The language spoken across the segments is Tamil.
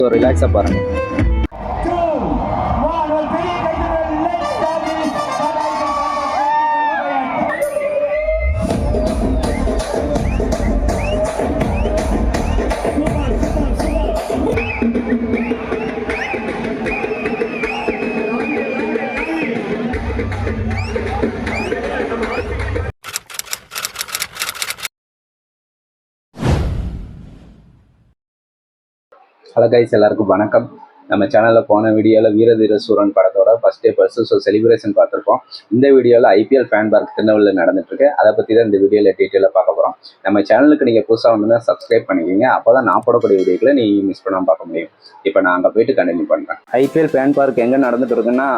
ஸோ ரிலாக்ஸாக பாருங்கள். ஹலோ கைஸ், எல்லாருக்கும் வணக்கம். நம்ம சேனலில் போன வீடியோவில் வீரதீர சூரன் படத்தோட first day purse so celebration பார்த்துருப்போம். இந்த வீடியோவில் ஐபிஎல் ஃபேன் பார்க் திருநெல்வேலியில் நடந்துட்டுருக்கு. அதை பற்றி தான் இந்த வீடியோவில் டீட்டெயிலாக பார்க்க போகிறோம். நம்ம சேனலுக்கு நீங்கள் புதுசாக வந்தீங்கன்னா சப்ஸ்கிரைப் பண்ணிக்கிங்க. அப்போ தான் நான் போடக்கூடிய வீடியோக்களை நீங்கள் மிஸ் பண்ணாமல் பார்க்க முடியும். இப்போ நான் அங்கே போயிட்டு கண்டினியூ பண்ணுறேன். ஐபிஎல் ஃபேன் பார்க் எங்கே நடந்துட்டு இருக்குன்னா,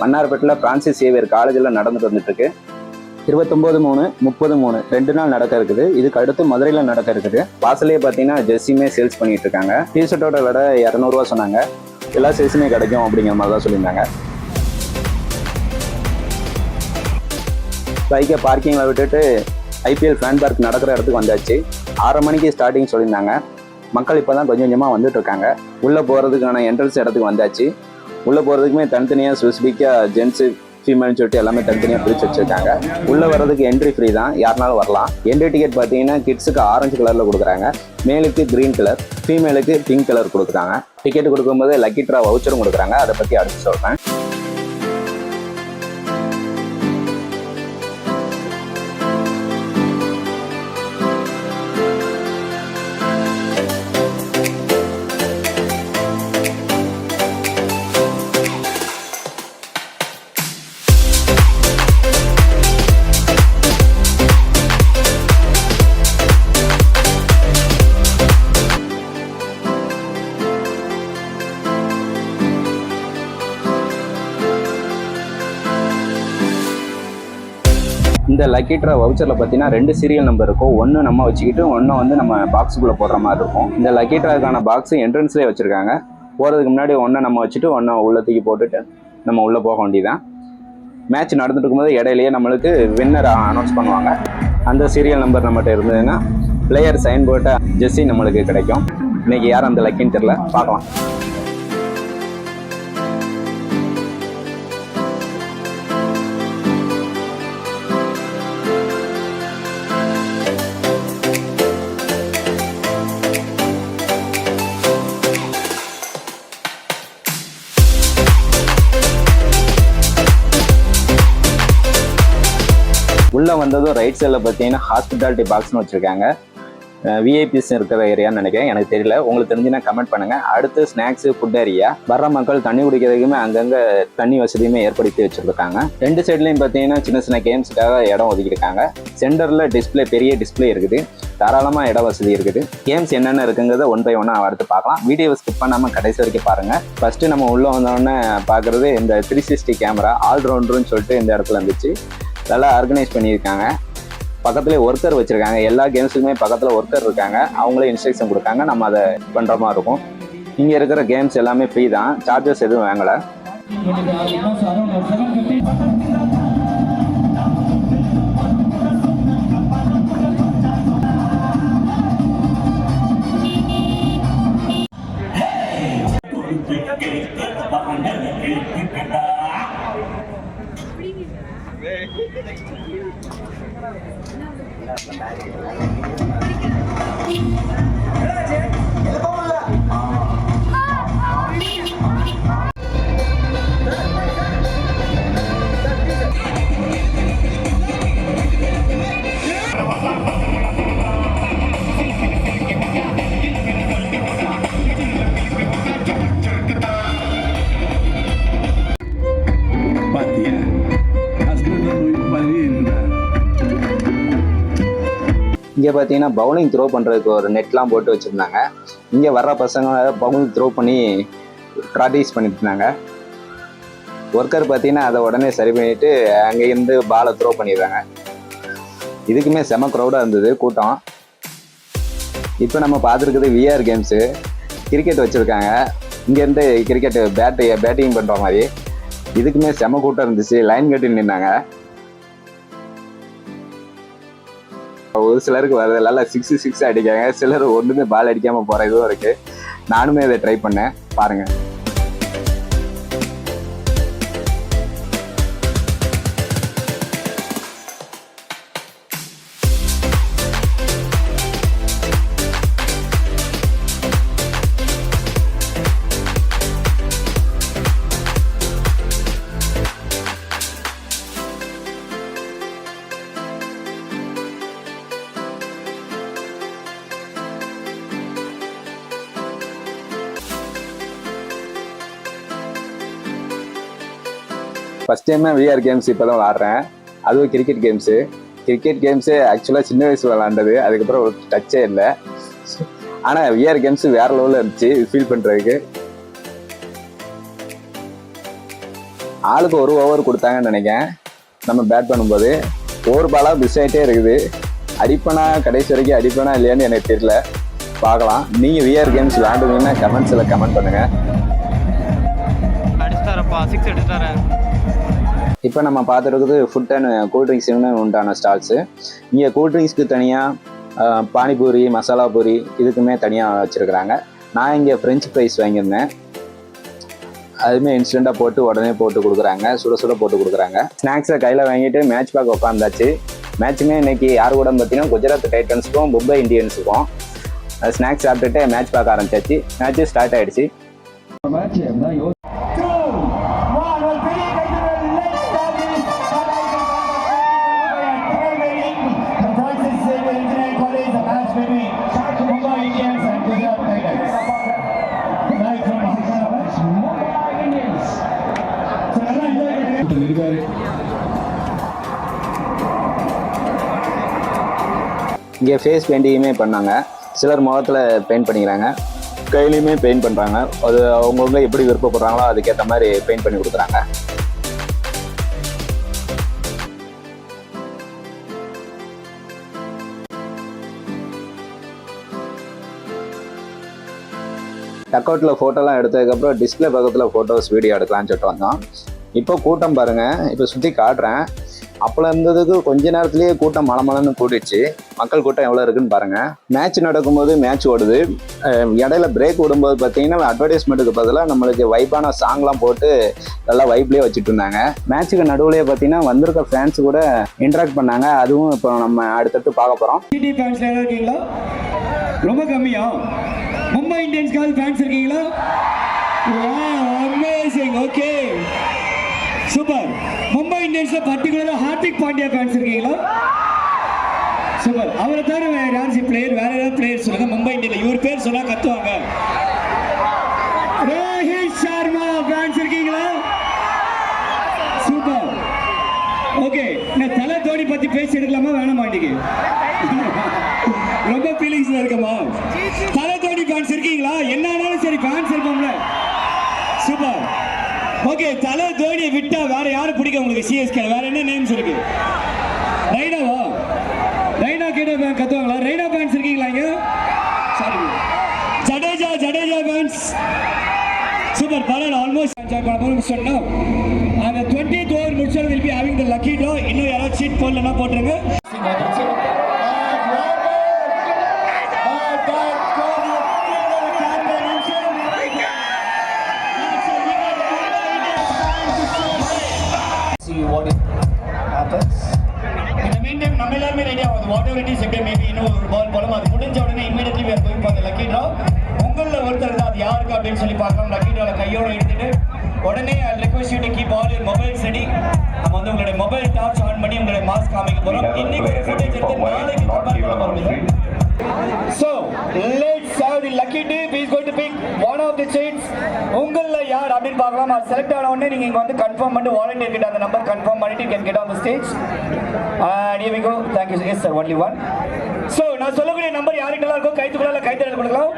மன்னார்பேட்டில் பிரான்சிஸ் சேவியர் காலேஜில் நடந்துட்டு வந்துட்டுருக்கு. 29/3, 30/3 2 நாள் நடக்க இருக்குது. இதுக்கு அடுத்து மதுரையில் நடக்க இருக்குது. வாசலே பார்த்தீங்கன்னா ஜெர்சியுமே சேல்ஸ் பண்ணிட்டு இருக்காங்க. டிஷர்ட்டோட விலை 200 ரூபா சொன்னாங்க. எல்லா சைஸுமே கிடைக்கும் அப்படிங்கிற மாதிரி தான் சொல்லியிருந்தாங்க. பைக்கை பார்க்கிங்கில் விட்டுட்டு ஐபிஎல் ஃபேன் பார்க் நடக்கிற இடத்துக்கு வந்தாச்சு. 6:30 மணிக்கு ஸ்டார்டிங் சொல்லியிருந்தாங்க. மக்கள் இப்போ தான் கொஞ்சம் கொஞ்சமாக வந்துட்டு இருக்காங்க. உள்ளே போகிறதுக்கான என்ட்ரன்ஸ் இடத்துக்கு வந்தாச்சு. உள்ளே போகிறதுக்குமே தனித்தனியாக ஸ்பெசிஃபிக்காக ஜென்ஸு ஃபீமேல்னு சொல்லிட்டு எல்லாமே தனித்தனியாக பிரித்து வச்சுருக்காங்க. உள்ளே வர்றதுக்கு என்ட்ரி ஃப்ரீ தான், யாருனாலும் வரலாம். என்ட்ரி டிக்கெட் பார்த்தீங்கன்னா கிட்ஸுக்கு ஆரஞ்சு கலரில் கொடுக்குறாங்க, மேலுக்கு க்ரீன் கலர், ஃபீமேலுக்கு பிங்க் கலர் கொடுக்குறாங்க. டிக்கெட் கொடுக்கும்போது லக்கி ட்ரா வவுச்சரும் கொடுக்குறாங்க. அதை பற்றி அடுத்து சொல்கிறேன். இந்த லக்கி ட்ரா வவுச்சரில் பார்த்தீங்கன்னா 2 சீரியல் நம்பர் இருக்கும். ஒன்று நம்ம வச்சுக்கிட்டு ஒன்று வந்து நம்ம பாக்ஸுக்குள்ளே போடுற மாதிரி இருக்கும். இந்த லக்கி ட்ராக்கான பாக்ஸு என்ட்ரன்ஸ்லேயே வச்சுருக்காங்க. போகிறதுக்கு முன்னாடி ஒன்றை நம்ம வச்சுட்டு ஒன்றை உள்ள தூக்கி போட்டுட்டு நம்ம உள்ளே போக வேண்டியதான். மேட்ச் நடந்துட்டு இருக்கும்போது இடையிலேயே நம்மளுக்கு வின்னர் அனௌன்ஸ் பண்ணுவாங்க. அந்த சீரியல் நம்பர் நம்மகிட்ட இருந்ததுன்னா பிளேயர் சைன் போட்ட ஜெர்சி நம்மளுக்கு கிடைக்கும். இன்றைக்கி யார் அந்த லக்கின்னு தெரில, பார்க்கலாம். உள்ளே வந்ததும் ரைட் சைடில் பார்த்தீங்கன்னா ஹாஸ்பிட்டாலிட்டி பாக்ஸ்னு வச்சுருக்காங்க. விஐபிஸ் இருக்கிற ஏரியான்னு நினைக்கிறேன், எனக்கு தெரியல. உங்களுக்கு தெரிஞ்சுன்னா கமெண்ட் பண்ணுங்கள். அடுத்து ஸ்நாக்ஸு, ஃபுட் ஏரியா. வர்ற மக்கள் தண்ணி குடிக்கிறதுக்குமே அங்கங்கே தண்ணி வசதியுமே ஏற்படுத்தி வச்சுருக்காங்க. 2 சைட்லேயும் பார்த்தீங்கன்னா சின்ன சின்ன கேம்ஸுக்காக இடம் ஒதுக்கியிருக்காங்க. சென்டரில் டிஸ்பிளே, பெரிய டிஸ்பிளே இருக்குது. தாராளமாக இட வசதி இருக்குது. கேம்ஸ் என்னென்ன இருக்குங்கிறத 1 by 1 அடுத்து பார்க்கலாம். வீடியோவை ஸ்கிப் பண்ணாமல் கடைசி வரைக்கும் பாருங்கள். ஃபஸ்ட்டு நம்ம உள்ளே வந்தோடனே பார்க்குறது இந்த 360 கேமரா ஆல்ரவுண்டர்னு சொல்லிட்டு இந்த இடத்துல இருந்துச்சு. நல்லா ஆர்கனைஸ் பண்ணியிருக்காங்க. பக்கத்துலேயே ஒர்க்கர் வச்சுருக்காங்க. எல்லா கேம்ஸுக்குமே பக்கத்தில் ஒர்க்கர் இருக்காங்க. அவங்களே இன்ஸ்ட்ரக்ஷன் கொடுக்காங்க. நம்ம அதை பண்ணுற மாதிரி இருக்கும். இங்கே இருக்கிற கேம்ஸ் எல்லாமே ஃப்ரீ தான், சார்ஜஸ் எதுவும் வாங்கலை. இங்கே பார்த்தீங்கன்னா பவுலிங் த்ரோ பண்ணுறதுக்கு ஒரு நெட்லாம் போட்டு வச்சுருந்தாங்க. இங்கே வர்ற பசங்க பவுலிங் த்ரோ பண்ணி ப்ராக்டிஸ் பண்ணிட்டு இருந்தாங்க. ஒர்க்கர் பார்த்தீங்கன்னா அதை உடனே சரி பண்ணிவிட்டு அங்கேருந்து பாலை த்ரோ பண்ணிடுறாங்க. இதுக்குமே செம க்ரௌடாக இருந்தது, கூட்டம். இப்போ நம்ம பார்த்துருக்குது விஆர் கேம்ஸு. கிரிக்கெட் வச்சுருக்காங்க. இங்கேருந்து கிரிக்கெட் பேட்டிங் பண்ணுற மாதிரி. இதுக்குமே செம கூட்டம் இருந்துச்சு. லைன் கட்டி நின்னாங்க. ஒரு சிலருக்கு வரதுனால 6 அடிக்காங்க. சிலர் ஒன்றுமே பால் அடிக்காமல் போகிற இதுவும் இருக்குது. நானுமே இதை ட்ரை பண்ணேன், பாருங்க. ஃபர்ஸ்ட் டைம் விஆர் கேம்ஸ் இப்போ தான் விளாட்றேன், அதுவும் கிரிக்கெட் கேம்ஸு. கிரிக்கெட் கேம்ஸு ஆக்சுவலாக சின்ன வயசில் விளாண்டது, அதுக்கப்புறம் ஒரு டச்சே இல்லை. ஆனால் விஆர் கேம்ஸு வேறு லெவலில் இருந்துச்சு ஃபீல் பண்ணுறதுக்கு. ஆளுக்கு ஒரு ஓவர் கொடுத்தாங்கன்னு நினைக்கிறேன். நம்ம பேட் பண்ணும்போது ஒரு பாலாக மிஸ் ஆகிட்டே இருக்குது. அடிப்பனா கடைசி வரைக்கும் அடிப்பனா இல்லையான்னு எனக்கு தெரியல, பார்க்கலாம். நீங்கள் விஆர் கேம்ஸ் விளாண்டுவீங்கன்னா கமெண்ட்ஸில் கமெண்ட் பண்ணுங்கள். இப்போ நம்ம பார்த்துருக்குது ஃபுட் அண்ட் கூல்ட்ரிங்க்ஸுன்னு உண்டான ஸ்டால்ஸு. இங்கே கூல்ட்ரிங்க்ஸ்க்கு தனியாக, பானிபூரி, மசாலா பூரி இதுக்குமே தனியாக வச்சுருக்குறாங்க. நான் இங்கே ஃப்ரெஞ்ச் ஃப்ரைஸ் வாங்கியிருந்தேன், அதுவுமே இன்ஸ்டண்ட்டாக போட்டு உடனே போட்டு கொடுக்குறாங்க, சுட சுட போட்டு கொடுக்குறாங்க. ஸ்நாக்ஸை கையில் வாங்கிட்டு மேட்ச் பார்க்க உட்காந்தாச்சு. மேட்சுமே இன்னைக்கு யார் கூட பார்த்தீங்கன்னா குஜராத் டைட்டன்ஸுக்கும் மும்பை இந்தியன்ஸுக்கும். ஸ்நாக்ஸ் சாப்பிட்டுட்டு மேட்ச் பார்க்க ஆரம்பிச்சாச்சு. மேட்ச்சு ஸ்டார்ட் ஆகிடுச்சு. இங்கே ஃபேஸ் பெயிண்டிங்குமே பண்ணாங்க. சிலர் முகத்தில் பெயிண்ட் பண்ணிக்கிறாங்க, கையிலையுமே பெயிண்ட் பண்ணுறாங்க. அது அவங்கவுங்க எப்படி விருப்பப்படுறாங்களோ அதுக்கேற்ற மாதிரி பெயிண்ட் பண்ணி கொடுக்குறாங்க. டக் அவுட்டில் ஃபோட்டோலாம் எடுத்ததுக்கப்புறம் டிஸ்பிளே பக்கத்தில் ஃபோட்டோஸ் வீடியோ எடுக்கலான்னு சொல்லிட்டு வந்தோம். இப்போ கூட்டம் பாருங்கள், இப்போ சுற்றி காட்டுறேன். அப்போல இருந்ததுக்கு கொஞ்ச நேரத்துலேயே கூட்டம் மலமலன்னு கூட்டிடுச்சு. மக்கள் கூட்டம் எவ்வளோ இருக்குன்னு பாருங்கள். மேட்ச் நடக்கும்போது மேட்ச் ஓடுது, இடையில பிரேக் விடும்போது பார்த்தீங்கன்னா அட்வர்டைஸ்மெண்ட்டுக்கு பதிலாக நம்மளுக்கு வைப்பான சாங்லாம் போட்டு நல்லா வைப்லேயே வச்சுட்டு இருந்தாங்க. மேட்ச்சுக்கு நடுவுலேயே பார்த்தீங்கன்னா வந்திருக்க ஃபேன்ஸ் கூட இன்ட்ராக்ட் பண்ணாங்க. அதுவும் இப்போ நம்ம அடுத்தடுத்து பார்க்க போகிறோம். சிடி ஃபேன்ஸ் இருக்கீங்களா? ரொம்ப கம்மியா? மும்பை இந்தியன்ஸ்கால் ஃபேன்ஸ் இருக்கீங்களா? Amazing, okay, super. மும்பை இந்தியன்ஸ்ல பர்டிகுலரா ஹார்திக் பாண்டியா ஃபேன்ஸ் இருக்கீங்களா? சூப்பர். அவரை தவிர வேற யாரும் பிளேயர், வேற ஏதாவது பிளேயர் சொல்லுங்க. மும்பை இந்தியன்ல இவர் பேர் சொன்னா கத்துவாங்க. ரோஹித் சர்மா ஃபேன்ஸ் இருக்கீங்களா? Super, okay. நான் தலை தோனி பத்தி பேசி எடுக்கலாமா வேணாமா? இன்னைக்கு ரொம்ப ஃபீலிங்ஸ்ல இருக்கமா? தலை தோனி ஃபேன்ஸ் இருக்கீங்களா? என்ன ஆனாலும் சரி ஃபேன்ஸ் இருப்போம்ல. Super, okay. தலை தோனியை விட்டா வேற யாரு பிடிக்கும் உங்களுக்கு? சிஎஸ்கே வேற என்ன நேம்ஸ் இருக்கு? ரைனாவா? ரைனா கேட்ட கத்துவாங்களா? ரைனா ஃபேன்ஸ் இருக்கீங்களா இங்க? Sorry, Jadeja fans. சூப்பர், பரவாயில்ல. ஆல்மோஸ்ட் என்ஜாய் பண்ண போறோம். சொன்னா அந்த 20th ஓவர் முடிச்சது will be having the lucky draw. இன்னும் யாராவது சீட் போடலன்னா போட்டுருங்க. What happens in the meantime நம்ம எல்லாரும் ரெடியா ஆகும். whatever it is, maybe இன்னும் ஒரு பால் போலாம். அது முடிஞ்ச உடனே immediately we are going for the lucky draw. உங்கள ஒருத்தர் தான், அது யாருக்கு அப்படின்னு சொல்லி பார்க்கலாம். lucky drawல கையோட எடுத்துட்டு உடனே I request you to keep all your mobiles ready. நம்ம வந்து உங்களுடைய மொபைல் டார்ச் ஆன் பண்ணி உங்களுடைய மாஸ்க் காமிக்க போறோம். இன்னைக்கு ஒரு ஃபுட்டேஜ் எடுத்து நாளைக்கு கம்பேர் பண்ண போறோம். So let's have the lucky dip. He is going to pick one of the seats. உங்கள யார் அப்படின்னு பார்க்கலாம். அது செலக்ட் ஆன உடனே நீங்க இங்க வந்து கன்ஃபார்ம் பண்ணிட்டு வாலண்டியர் கிட்ட அந்த நம்பர் கன்ஃபார்ம் பண்ணிட்டு you can get on the stage. And here we go. Thank you. Yes sir, only one. So நான் சொல்லக்கூடிய நம்பர் யாருக்கெல்லாம் இருக்கோ கைத்துக்குள்ள கைத்தறல் கொடுக்கலாம்.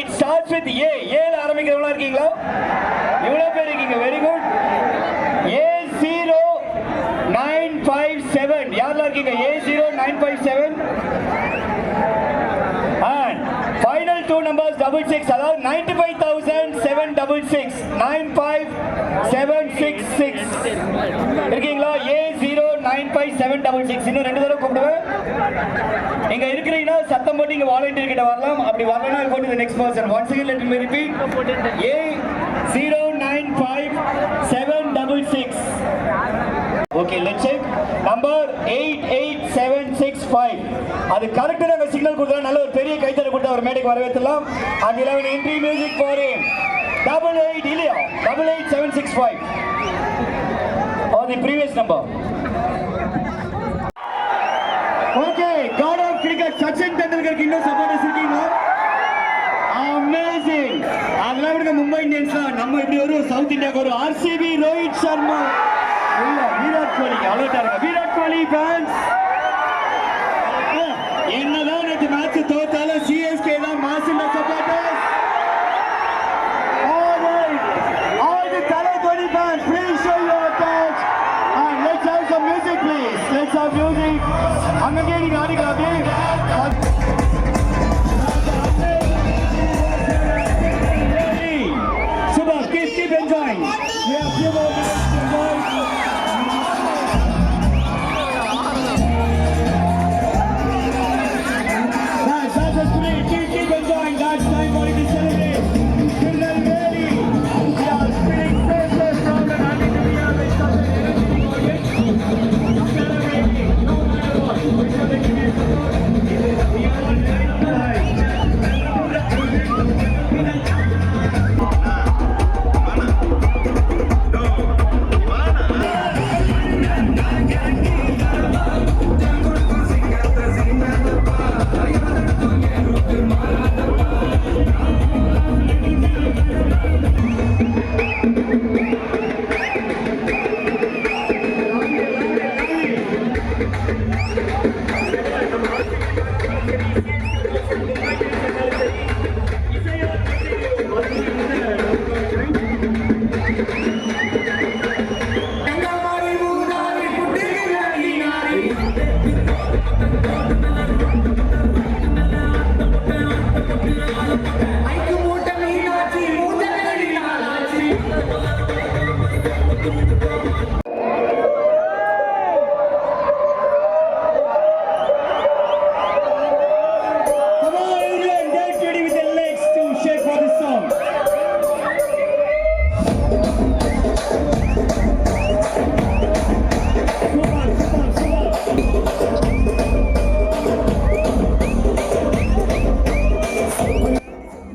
It starts with A. A ல ஆரம்பிக்கிறவங்களா இருக்கீங்களா? எவ்வளவு பேர் இருக்கீங்க? Very good. A0957 யாரெல்லாம் இருக்கீங்க? A0957. And final two numbers 66, அதாவது 95,766 95766 இருக்கீங்களா? A09 95766 இன்னும் 2 தடவை கூப்பிடுவேன். நீங்க இருக்கிறீங்கன்னா சத்தம் போட்டு இங்க வாலண்டியர் கிட்ட வரலாம். அப்படி வரலனா go to the next person. Once again let me repeat. A095766. Okay, let's check. Number 88765. அது கரெக்ட்டா நாங்க சிக்னல் கொடுத்தா நல்ல ஒரு பெரிய கைத்தட்டல் கொடுத்து அவர் மேடைக்கு வரவேற்றலாம். And 11 entry music for him. 88 இல்லையா 88765 or the previous number. Okay, God of Cricket Sachin Tendulkar இன்னும் சப்போர்ட்டர்ஸ் இருக்கீங்க. Amazing. அதெல்லாம் விட மும்பை இந்தியன்ஸ்ல நம்ம இப்படி ஒரு சவுத் இந்தியாக்கு ஒரு RCB ரோஹித் சர்மா இல்ல விராட் கோலி அலர்ட்டா இருங்க. விராட் கோலி ஃபேன்ஸ் என்னதான் நேற்று மேட்ச் தோத்தாலும் CSK தான் மாசின் supporters. All the Thala Dhoni fans, please show your attach and let's have some music, please. Let's have music. அங்கங்கே நீங்க ஆடிக்கலாம் அப்படியே. Super, keep enjoying. We have few more minutes to enjoy. That's great. Keep enjoying. That's time for you to celebrate. Children, really, we are feeling so strong and happy to be here with such an energetic audience. Celebrating, no matter what. We're going to give you support. We are on the right side.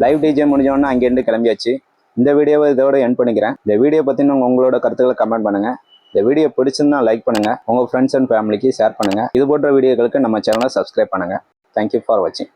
Live DJ முடிஞ்சோன்னா அங்கேருந்து கிளம்பியாச்சு. இந்த வீடியோவை இதோட எண்ட் பண்ணிக்கிறேன். இந்த வீடியோ பற்றின உங்களோட கருத்துக்களை கமெண்ட் பண்ணுங்கள். இந்த வீடியோ பிடிச்சிருந்தா லைக் பண்ணுங்கள். உங்கள் ஃப்ரெண்ட்ஸ் அண்ட் ஃபேமிலிக்கு ஷேர் பண்ணுங்கள். இது போன்ற வீடியோக்களுக்கு நம்ம சேனலை சப்ஸ்கிரைப் பண்ணுங்கள். தேங்க்யூ ஃபார் வாட்சிங்.